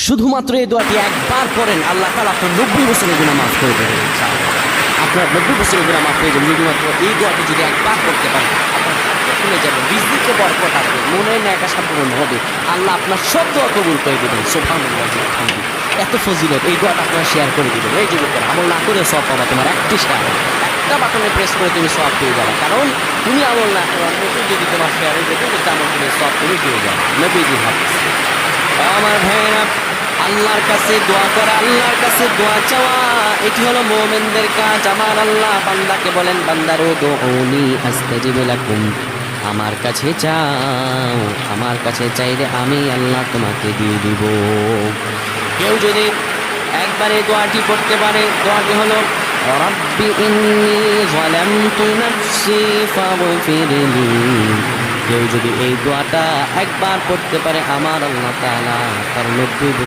শুধুমাত্র এই দোয়াটি একবার করেন, আল্লাহ তাআলা আপনার 90 বছরের গুনাহ মাফ করে দেবেন ইনশাআল্লাহ। আপনার 90 বছরের গুনাহ মাফ হয়ে যাবে শুধুমাত্র এই দোয়াটি যদি একবার করতে পারেন। আপনার হাত খুলে যাবে, রিজিকে বরকত আসবে, মনের ন্যায় আশা পূরণ হবে, আল্লাহ আপনার সব দোয়া কবুল করে দেবেন। সুবহানাল্লাহ, আলহামদুলিল্লাহ। এত ফজিলত, এই দোয়াটা আপনারা শেয়ার করে দিবেন। এই যুবকের আমল না করে সব পাবা, তোমার একটি শেয়ার, একটা বাটনে প্রেস করে তুমি সব পেয়ে যাবে। কারণ তুমি আমল না করো, নতুন যদি তোমার শেয়ার হয়ে যেত, কিন্তু আমল করে সব তুমি পেয়ে যাবে। নবীজি হাদিস। আমার ভাইয়েরা, আল্লাহর কাছে দোয়া করা, আল্লাহর কাছে দোয়া চাওয়া, এটি হলো মুমিনদের কাজ। আমার আল্লাহ বান্দাকে বলেন, বান্দারো দুউনি আস্তাজিব লাকুম, আমার কাছে চাও, আমার কাছে চাইলে আমি আল্লাহ তোমাকে দিয়ে দিব। কেউ যদি একবারে দোয়াটি পড়তে পারে, দোয়াটি হলো রাব্বি ইন্নী যালামতু নাফসি ফাগফিরলি। কেউ যদি এই দোয়াটা একবার পড়তে পারে, আমার আল্লাহ তাআলা তার 90